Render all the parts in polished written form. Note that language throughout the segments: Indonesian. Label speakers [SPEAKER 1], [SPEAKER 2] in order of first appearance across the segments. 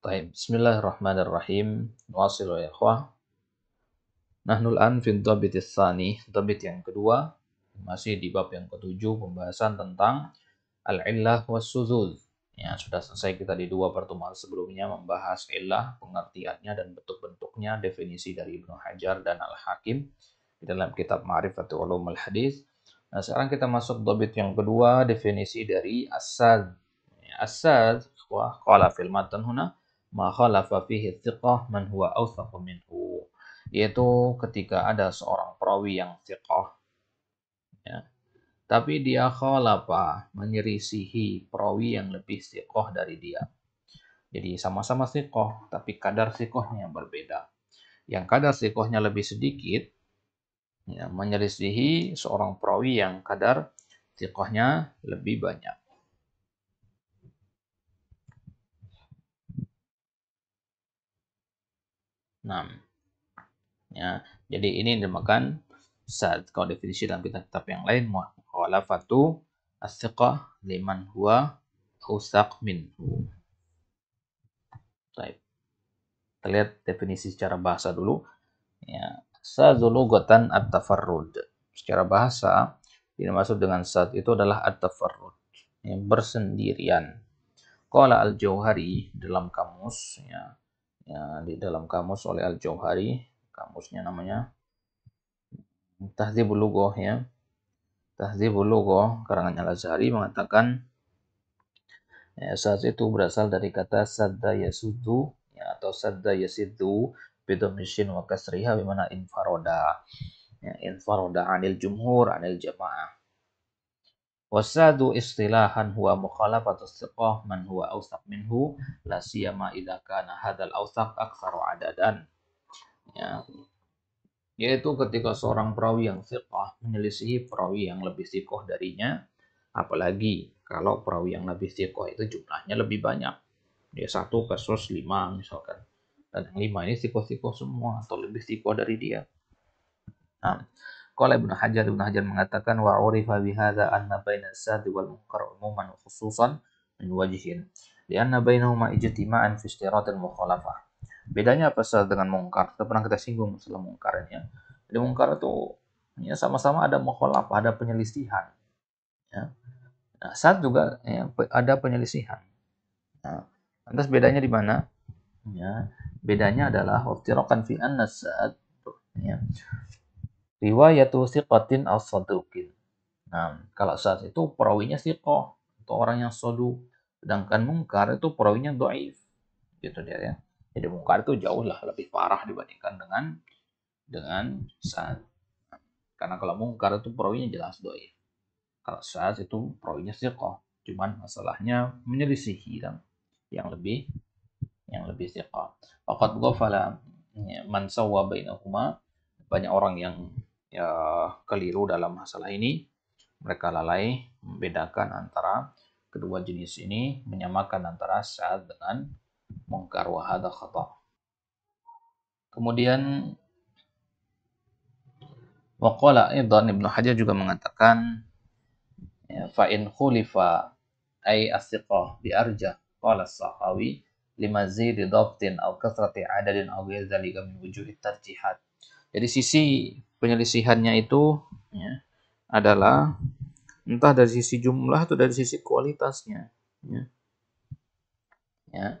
[SPEAKER 1] Baik, bismillahirrahmanirrahim. Wasil ya ikhwah. Nahnul an fi dhabit tsani, dhabit yang kedua, masih di bab yang ketujuh, pembahasan tentang al-illah was suzuz. Ya, sudah selesai kita di dua pertemuan sebelumnya membahas illah, pengertiannya dan bentuk-bentuknya, definisi dari Ibnu Hajar dan Al-Hakim di dalam kitab Ma'rifatul Ulumul Hadis. Nah, sekarang kita masuk dhabit yang kedua, definisi dari as-sad. Ya, as-sad, wah, qala fil matan huna ma khalafa fihi thiqah man huwa awthaqu minhu, yaitu ketika ada seorang perawi yang thiqah, ya, tapi dia khalafa, menyelisihi perawi yang lebih thiqah dari dia. Jadi sama-sama thiqah, tapi kadar thiqahnya yang berbeda. Yang kadar thiqahnya lebih sedikit, ya, menyelisihi seorang perawi yang kadar thiqahnya lebih banyak. Nah, ya, jadi ini dinamakan sad. Kalau definisi dalam kitab-kitab yang lain, mukhalafatu as-thiqah liman huwa awsaq minhu. Baik. Kita lihat definisi secara bahasa dulu. Ya, sadzu lughatan at-tafarrud. Secara bahasa, yang dimaksud dengan sad itu adalah at-tafarrud, yang bersendirian. Qala al-Jauhari dalam kamus, ya, di dalam kamus oleh al-Jauhari, kamusnya namanya Tahdzibul Lughah, ya. Tahdzibul Lughah karangan Al-Azhari mengatakan, ya, sad itu berasal dari kata sadda yasuddu, ya, atau sadda yasiddu bidhammishin wa kasriha bimana infaroda. Ya, infaroda anil jumhur anil jamaah. Wasadu istilahan huwa mukhalafatu thiqah man huwa awsaq minhu la siyama idza kana hadzal awsaq aktsaru adadan. Ya, yaitu ketika seorang perawi yang thiqah menyelisihi perawi yang lebih thiqah darinya, apalagi kalau perawi yang lebih thiqah itu jumlahnya lebih banyak. Dia 1 versus 5 misalkan. Dan yang 5 ini thiqah-thiqah semua atau lebih thiqah dari dia. Nah, kalau Ibnu Hajar mengatakan wa urifa bihadza anna baina as-sadi wal munkar umuman khususan min wajhin. Lianna bainahuma ijtima'an fi istiratil mukhalafah. Bedanya apa sad dengan mungkar? Itu pernah kita singgung masalah mungkar ini, ya. Jadi mungkar itu, ya, sama-sama ada mukhalafah, ada penyelisihan, ya. Nah, sad juga, ya, ada penyelisihan. Nah, lantas bedanya di mana? Ya, bedanya adalah waftirakan fi anna sad, ya, riwayatu thiqatin aw saduqin. Nah, kalau sad itu perawinya thiqah atau orang yang saduq, sedangkan mungkar itu perawinya dhaif. Gitu dia, ya. Jadi mungkar itu jauh lah lebih parah dibandingkan dengan sad. Karena kalau mungkar itu perawinya jelas dhaif. Kalau sad itu perawinya thiqah, cuman masalahnya menyelisihi yang lebih thiqah. Faqad ghafala man sawwa bainahuma. Banyak orang yang, ya, keliru dalam masalah ini. Mereka lalai membedakan antara kedua jenis ini, menyamakan antara sad dengan mungkar, wa hadza khata'. Kemudian waqala aidan, Ibnu Hajar juga mengatakan, ya, fa in khulifa ay as-siqah bi arjah qala as-Sakhawi limazidi dhabtin aw kasrati adadin aw ghairi dzalika min wujuhit tarjihat. Jadi sisi penyelisihannya itu, ya, adalah entah dari sisi jumlah atau dari sisi kualitasnya, ya. Ya.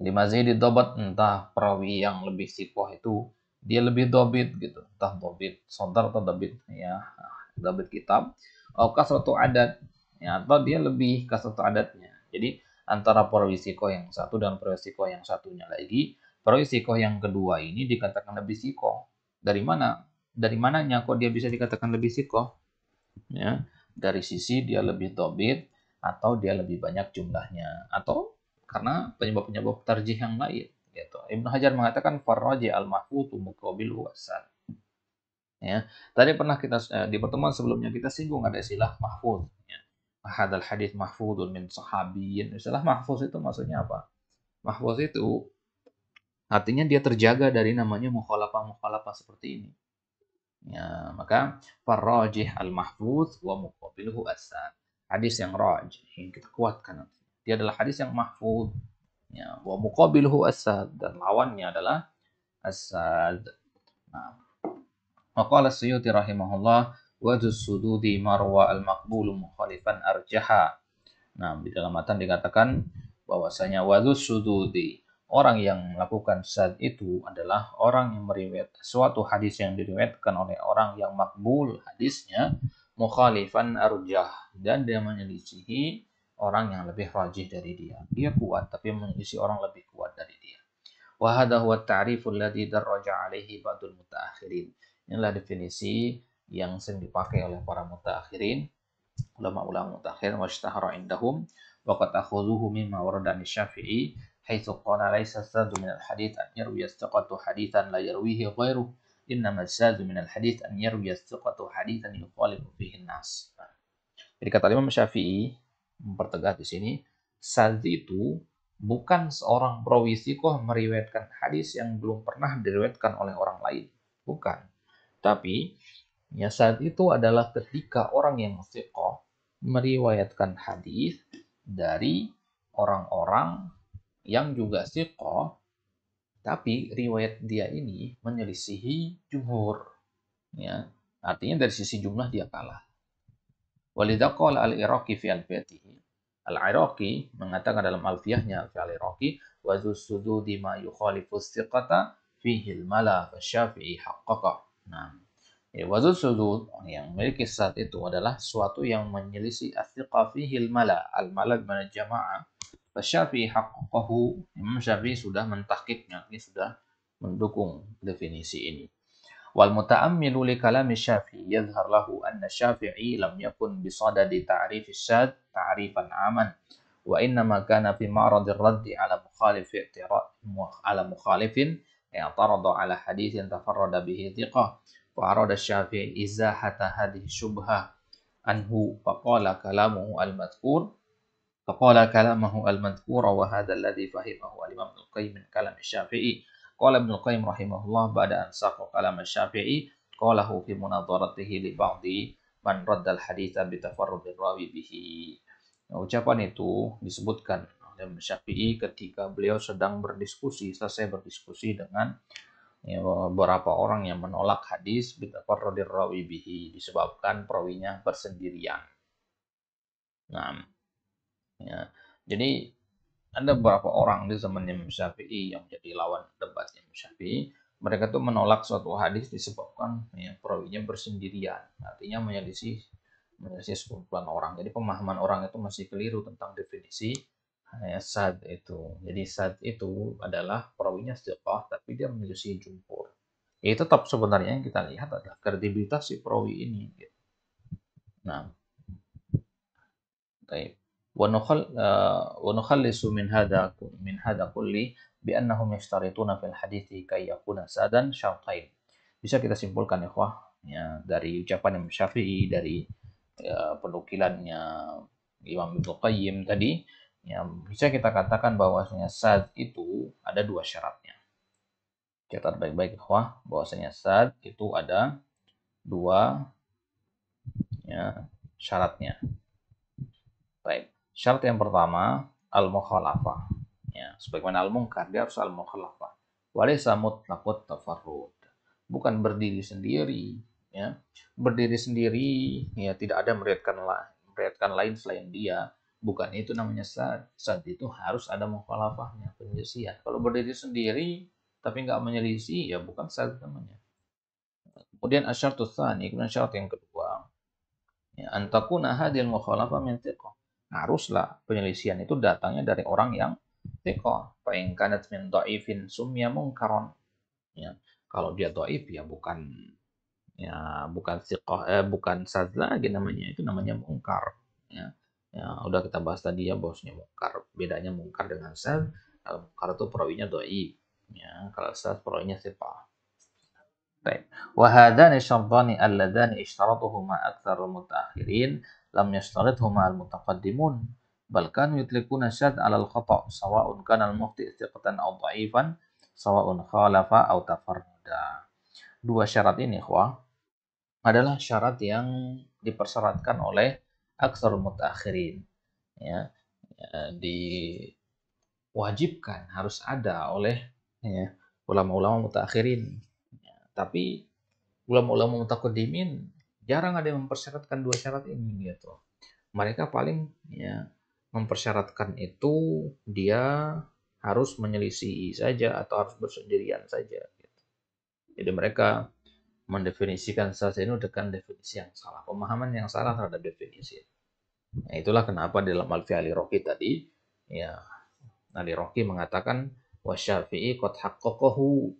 [SPEAKER 1] Limazidi dhabt, entah perawi yang lebih siqah itu dia lebih dhabit gitu, entah dhabit sadar atau dhabit, ya, dhabit kitab, atau kasratu adat, ya, atau dia lebih kasratu adatnya. Jadi antara perawi siqah yang satu dan perawi siqah yang satunya lagi, perawi siqah yang kedua ini dikatakan lebih siqah. Dari mana? Dari mananya kok dia bisa dikatakan lebih siqah? Ya, dari sisi dia lebih dhabit atau dia lebih banyak jumlahnya, atau karena penyebab-penyebab tarjih yang lain, gitu. Ibnu Hajar mengatakan farraji al-mahfutu muqabilu wasan. Ya, tadi pernah kita, di pertemuan sebelumnya kita singgung ada istilah mahfuz, ya. Hadal hadis mahfuzun min sahabiyin. Istilah mahfuz itu maksudnya apa? Mahfuz itu artinya dia terjaga dari namanya mukhalafah seperti ini. Ya, maka farrajih al-mahfuz wa muqabiluhu as-san. Hadis yang rajih, yang kita kuatkan, dia adalah hadis yang mahfuz, Ya, wa muqabiluhu as-sad, dan lawannya adalah as-sad. Nah, maqala Suyuti rahimahullah wa sududi marwa al-maqbulu mukhalifan arjaha. Nah, di dalam matan dikatakan bahwasanya wadus sududi, orang yang melakukan sad itu adalah orang yang meriwayatkan suatu hadis yang diriwayatkan oleh orang yang makbul hadisnya, mukhalifan arjah, dan dia menyelisihi orang yang lebih rajih dari dia. Dia kuat tapi menyelisihi orang lebih kuat dari dia. Wa hadha huwa at-ta'riful ladzi darraja alaihi ba'dul mutaakhirin. Inilah definisi yang sering dipakai oleh para mutaakhirin, ulama-ulama mutakhir, washtahara indahum wa qad akhudhuhu mimma warada an Syafi'i haitsu qala laisa sadu min al-hadits an yarwi istiqatu haditsan la yarwihi ghairuh, innama sadu min al-hadits an yarwi istiqatu haditsan yukhalifu fihi an-nas. Jadi kata Imam Syafi'i mempertegas di sini, sad itu bukan seorang perawi thiqah meriwayatkan hadis yang belum pernah diriwayatkan oleh orang lain, bukan. Tapi ya, saat itu adalah ketika orang yang thiqah meriwayatkan hadis dari orang-orang yang juga thiqah, tapi riwayat dia ini menyelisihi jumhur. Ya, artinya dari sisi jumlah dia kalah. Walidha qala al-Iraqi fi alfiyatihi. Al-Iraqi mengatakan dalam alfiyahnya al-Iraqi, wa sududi ma yukhalifu thiqata fihi al-mala fa Syafi'i haqqaqa. Nah, ya, wazul sudud yang memiliki saat itu adalah suatu yang menyelisih as-thiqa fihi al-mala. Al-mala mana jamaah. Syafi'i haqqahu. Imam Syafi'i sudah mentahqiqnya, ini sudah mendukung definisi ini. Wal muta'ammilu li kalami Syafi'i yadhhar lahu anna Syafi'i lam yakun bisadadi ta'rif syad ta'rifan aman, wa innama kana fi ma'radir raddi ala mukhalifin i'tarada ala hadithin tafarrada bihi thiqah. فأراد الشافعي إزاحة هذه الشبهة عنه فقال كلامه المذكور وهذا الذي فهمه الإمام ابن القيم من كلام الشافعي. قال ابن القيم رحمه الله بعد أن ساق كلام الشافعي قاله في مناظرته لبعض من رد الحديث بتفرد الراوي به. Ucapan itu disebutkan oleh Syafi'i ketika beliau sedang selesai berdiskusi dengan beberapa orang yang menolak hadis bitafarradir rawi bihi, disebabkan perawinya bersendirian. Nah, ya, jadi ada beberapa orang di zaman Imam Syafi'i yang menjadi lawan debat Imam Syafi'i. Mereka tuh menolak suatu hadis disebabkan perawinya bersendirian, artinya menyelisih sekumpulan orang. Jadi pemahaman orang itu masih keliru tentang definisi sad itu. Jadi sad itu adalah perawinya thiqah tapi dia menyelisih jumhur. Ya, tetap sebenarnya yang kita lihat adalah kredibilitas si perawi ini. Nah, baik. Wa nukhallisu min hada kulli bi annahum yashtarituna fil hadithi kay yakuna sadan syartain. Bisa kita simpulkan ya dari ucapan Imam Syafi'i, dari penukilannya Imam Ibnu Qayyim tadi, ya, bisa kita katakan bahwasanya sad itu ada dua syaratnya. Catat baik-baik bahwasanya sad itu ada dua ya, syaratnya. Baik. Syarat yang pertama al-mukhalafah. Ya, sebagaimana al-munkar dia harus al-mukhalafah. Walaysa mutlaqut tafarrud. Bukan berdiri sendiri, ya. Berdiri sendiri ya tidak ada meriwayatkan lain selain dia. Bukan itu namanya sad. Sad itu harus ada mukhalafahnya, penyelisihan. Kalau berdiri sendiri tapi nggak menyelisih, ya bukan sad namanya. Kemudian asyartu tsani, kemudian syarat yang kedua, ya, antakuna hadil mukhalafah min thiqah. Haruslah penyelisihan itu datangnya dari orang yang thiqah. Fa in kanat min dhaifin sumya munkaron. Ya, kalau dia dhaif ya bukan thiqah, bukan sad lagi namanya, itu namanya munkar. Ya. Ya, udah kita bahas tadi ya bosnya munkar. Bedanya munkar dengan sad, kalau munkar itu perawinya dhaif. Ya, kalau sad perawinya thiqah. Baik. Wa hadani syartani alladhani ishtaratuhuma aktsarul mutaakhirin lam yashtarithuma al-mutaqaddimun, bal kanu yutliquna syad 'ala al-khata' sawa'un kana al-mukhti' thiqatan aw dha'ifan, sawa'un khalafa aw tafarrada. Dua syarat ini adalah syarat yang dipersyaratkan oleh aktsarul mutaakhirin. Ya, di diwajibkan, harus ada oleh ya, ulama-ulama mutakhirin. Ya, tapi ulama-ulama mutaqaddimin jarang ada yang mempersyaratkan dua syarat ini gitu. Mereka paling ya mempersyaratkan itu dia harus menyelisihi saja atau harus bersendirian saja gitu. Jadi mereka mendefinisikan saja ini dengan definisi yang salah, pemahaman yang salah terhadap definisi. Nah, itulah kenapa dalam Alfi Ali Rocky tadi, ya Ali Rocky mengatakan wasyafi'i qad haqqaqahu,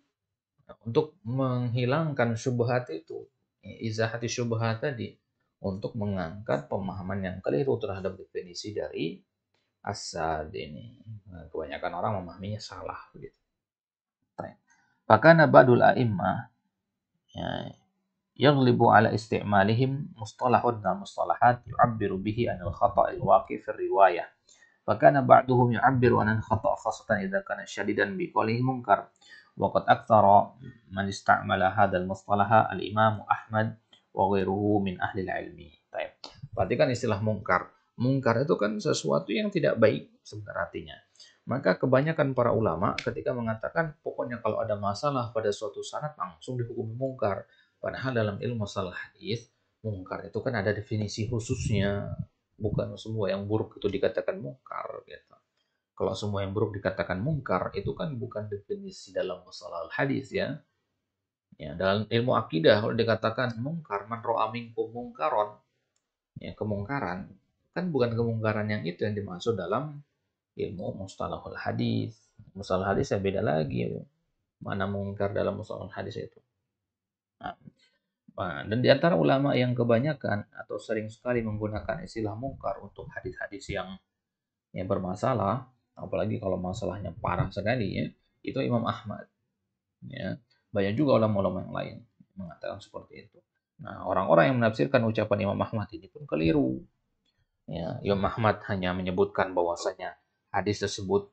[SPEAKER 1] untuk menghilangkan syubhat itu, izahati syubhat tadi, untuk mengangkat pemahaman yang keliru terhadap definisi dari asad ini. Nah, kebanyakan orang memahaminya salah begitu. Fakana ba'dul a'immah ya, yaghlibu ala isti'malihim mustalahun dan mustalahat yu'abbiru bihi anil khata'il waqi fi riwayah. Fakana ba'duhum yu'abbiru anil khata' khasatan idza kana syadidan biqalihi munkar. Wa qad aktsara man ista'mala hadzal mustalaha al-Imam Ahmad wa ghairuhu min ahli ilmi. Baik. Perhatikan istilah mungkar. Mungkar itu kan sesuatu yang tidak baik sebenarnya artinya. Maka kebanyakan para ulama ketika mengatakan pokoknya kalau ada masalah pada suatu sanad langsung dihukumi mungkar. Padahal dalam ilmu masalah hadis, mungkar itu kan ada definisi khususnya. Bukan semua yang buruk itu dikatakan mungkar gitu. Kalau semua yang buruk dikatakan mungkar itu kan bukan definisi dalam masalah hadis ya. Ya, dalam ilmu akidah kalau dikatakan mungkar, man ra'a minkum mungkaron, ya kemungkaran, kan bukan kemungkaran yang itu yang dimaksud dalam ilmu mustalahul hadis. Mustalah hadis ya beda lagi. Mana mungkar dalam mustalah hadis itu. Nah, dan di antara ulama yang kebanyakan atau sering sekali menggunakan istilah mungkar untuk hadis-hadis yang bermasalah, apalagi kalau masalahnya parah sekali ya, itu Imam Ahmad. Ya, banyak juga ulama-ulama yang lain mengatakan seperti itu. Nah, orang-orang yang menafsirkan ucapan Imam Ahmad ini pun keliru. Ya, Imam Ahmad hanya menyebutkan bahwasanya hadis tersebut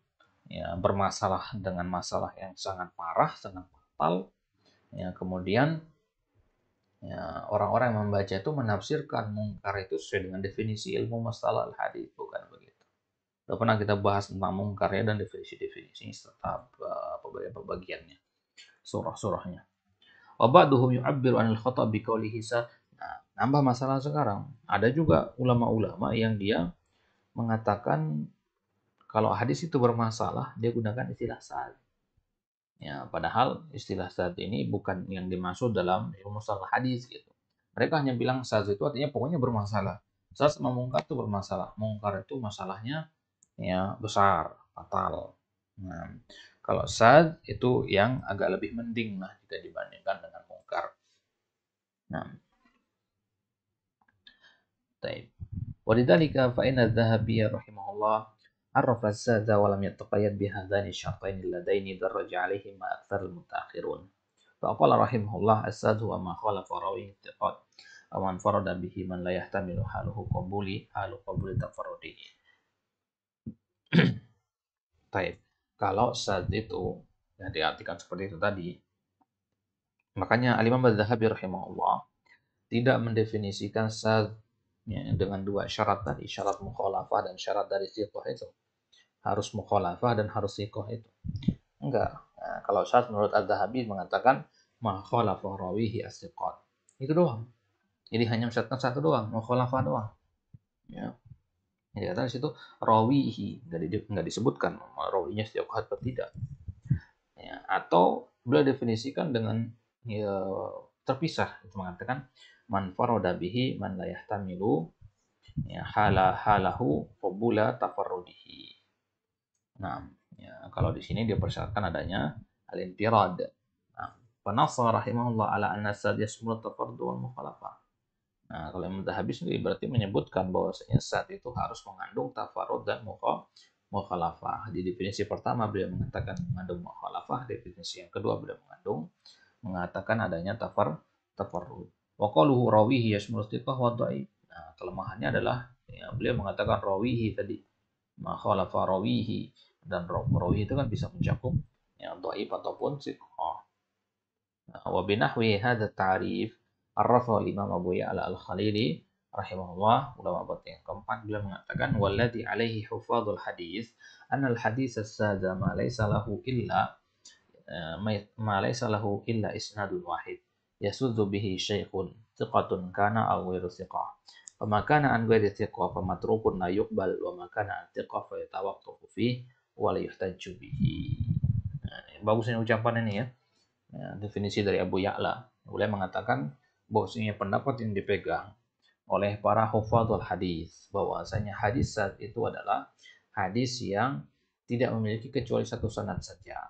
[SPEAKER 1] ya bermasalah dengan masalah yang sangat parah, sangat fatal. Ya, kemudian ya, orang-orang yang membaca itu menafsirkan mungkar itu sesuai dengan definisi ilmu masalah hadis, bukan begitu. Sudah pernah kita bahas tentang mungkar ya dan definisi-definisi serta pembagian-pembagiannya, surah-surahnya. Wa ba'duhum yu'abbiru 'anil khata' biqaulihi sa. Nah, nambah masalah sekarang. Ada juga ulama-ulama yang dia mengatakan kalau hadis itu bermasalah, dia gunakan istilah sahih. Ya, padahal istilah sahih ini bukan yang dimaksud dalam ilmu masalah hadis gitu. Mereka hanya bilang sahih itu artinya pokoknya bermasalah. Sahih sama mungkar itu bermasalah. Mungkar itu masalahnya ya besar, fatal. Nah, kalau sahih itu yang agak lebih mending lah jika dibandingkan dengan mungkar. Nah, طيب ولذلك فإن الذهبي رحمه الله عرف الزاد ولم يتقيد بهذين الشرطين اللذين درج عليهما أكثر المتأخرون فقال رحمه الله الزاد هو ما خالف راويه الثقات أو من فرد به من لا يحتمل حال قبول تفرده. طيب kalau sad itu yang diartikan seperti itu tadi, makanya Al-Imam Az-Zahabi rahimahullah tidak mendefinisikan sad ya, dengan dua syarat tadi, syarat mukhalafah dan syarat dari siqah itu. Harus mukhalafah dan harus siqah itu. Enggak. Nah, kalau syarat menurut Az-Zahabi mengatakan ma khalafa rawihi as-siqat. Itu doang. Jadi hanya mensyaratkan satu doang, mukhalafah doang. Ya. Jadi kata di situ rawihi, enggak disebutkan rawinya siqah atau tidak. Ya, atau beliau definisikan dengan ya, terpisah, itu mengatakan man farada bihi man la yahtamilu ya halahu qabula tafarrudihi. Nah, ya, kalau di sini dipersyaratkan adanya al-infirad. Nah, penassa rahimahullah ala anna sad yasmul tafarrud wal mukhalafah. Nah, kalau Imam Zahabi sendiri berarti menyebutkan bahwasanya sad itu harus mengandung tafarrud dan mukhalafah. Di definisi pertama beliau mengatakan mengandung mukhalafah, definisi yang kedua beliau mengatakan adanya tafarrud. Wa qaluhu rawihi yasmul istiqah wa dhaif. Nah, kelemahannya adalah ya, beliau mengatakan rawihi tadi, ma khalafa rawihi, dan rawi itu kan bisa mencakup ya dhaif ataupun siqah. Wa binahwi hadza ta'rif arrafa al-Imam Abu Ya'la al-Khalili rahimahullah, ulama batin yang keempat, beliau mengatakan walladzi alaihi hufadzul hadis annal hadis as-sadza ma laysa lahu illa isnadun wahid yasuddu bihi syaikhun thiqatun kana aw ghairu thiqah. Wa ma kana an ghairi thiqah fa matrukun la yuqbal wa ma kana an thiqah fa yatawaqqafu fihi wa la yuhtajju bihi. Nah, bagus ini ucapan ini ya. Definisi dari Abu Ya'la. Beliau mengatakan bahwasanya pendapat yang dipegang oleh para hufadzul hadis bahwasanya hadis saat itu adalah hadis yang tidak memiliki kecuali satu sanad saja.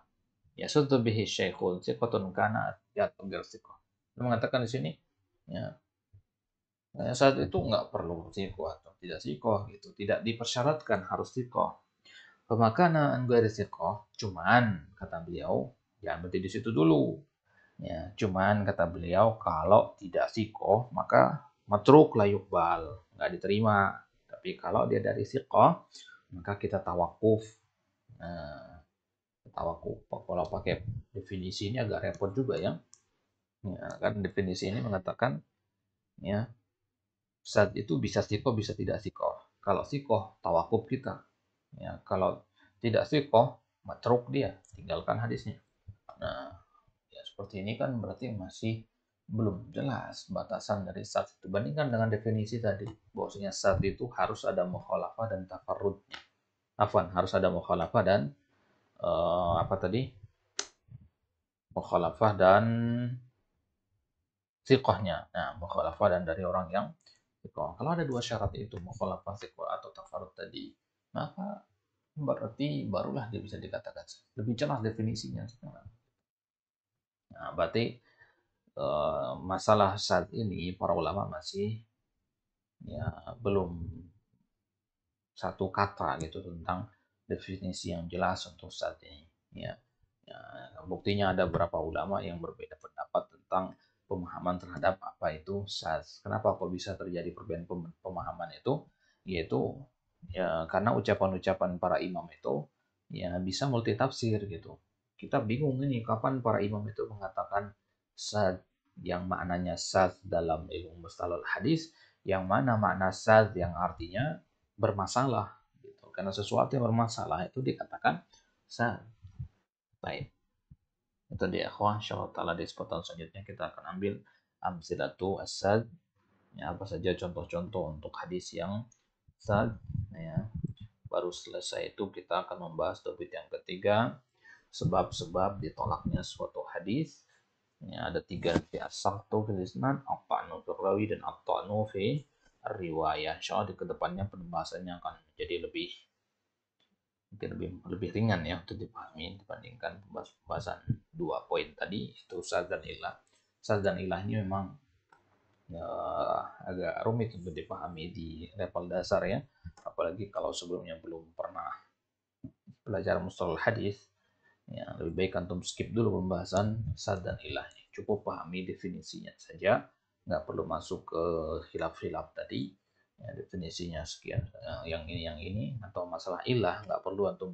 [SPEAKER 1] Ya suatu bihi syekhun siqatun kana ya tinggal siqah. Dia mengatakan di sini ya saat itu nggak perlu siqah atau tidak siqah gitu, tidak dipersyaratkan harus siqah. Pemakana anggari siqah, cuman kata beliau jangan berhenti di situ dulu. Ya, cuman kata beliau kalau tidak siqah maka matruk la yuqbal, nggak diterima. Tapi kalau dia dari siqah maka kita tawakuf. Nah, tawakuf kalau pakai definisi ini agak repot juga ya. Ya kan definisi ini mengatakan ya saat itu bisa siqah bisa tidak siqah. Kalau siqah tawakuf kita. Ya, kalau tidak siqah matruk dia, tinggalkan hadisnya. Nah, ya seperti ini kan berarti masih belum jelas batasan dari sat itu. Bandingkan dengan definisi tadi, bahwasanya sat itu harus ada mukhalafah dan tafarrud. Afwan, harus ada mukhalafah dan apa tadi? Mukhalafah dan siqahnya. Nah, mukhalafah dan dari orang yang siqah. Kalau ada dua syarat itu, mukhalafah, siqah atau tafarrud tadi, maka berarti barulah dia bisa dikatakan lebih jelas definisinya sekarang. Nah, berarti masalah saat ini para ulama masih ya belum satu kata gitu tentang definisi yang jelas untuk saat ini. Ya, ya buktinya ada beberapa ulama yang berbeda pendapat tentang pemahaman terhadap apa itu syadz. Kenapa kok bisa terjadi perbedaan pemahaman itu? Yaitu ya karena ucapan-ucapan para imam itu ya bisa multitafsir gitu. Kita bingung ini kapan para imam itu mengatakan syadz yang maknanya syadz dalam ilmu mustalahul hadis, yang mana makna syadz yang artinya bermasalah gitu. Karena sesuatu yang bermasalah itu dikatakan syadz. Baik. Itu dia ikhwan, insyaallah taala di kesempatan selanjutnya kita akan ambil amsilatu as-sad. Ya, apa saja contoh-contoh untuk hadis yang sad ya. Baru selesai itu kita akan membahas topik yang ketiga, sebab-sebab ditolaknya suatu hadis. Ya, ada tiga nanti as-saqtu fil isnad, at-ta'nu fil rawi dan at-ta'nu fi riwayah. Insyaallah di kedepannya pembahasannya akan menjadi mungkin lebih ringan ya untuk dipahami dibandingkan pembahasan dua poin tadi itu syadz dan ilah. Syadz dan ilah ini memang ya, agak rumit untuk dipahami di level dasar ya, apalagi kalau sebelumnya belum pernah belajar mustalah hadis. Ya, lebih baik antum skip dulu pembahasan syadz dan ilah. Cukup pahami definisinya saja, nggak perlu masuk ke khilaf-khilaf tadi. Ya, definisinya sekian, yang ini atau masalah ilah nggak perlu antum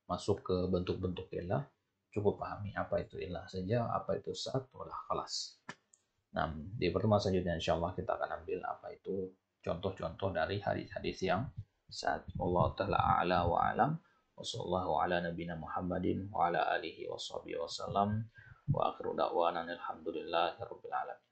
[SPEAKER 1] masuk ke bentuk-bentuk ilah, cukup pahami apa itu ilah saja, apa itu syadz, walah kelas. Nah, di pertemuan selanjutnya insya Allah kita akan ambil apa itu contoh-contoh dari hadis-hadis yang syadz. Allah taala a'la wa alam. Wassallallahu ala nabiyina Muhammadin wa ala alihi washabihi wasallam. Wa akhiru da'wana alhamdulillahi rabbil alamin.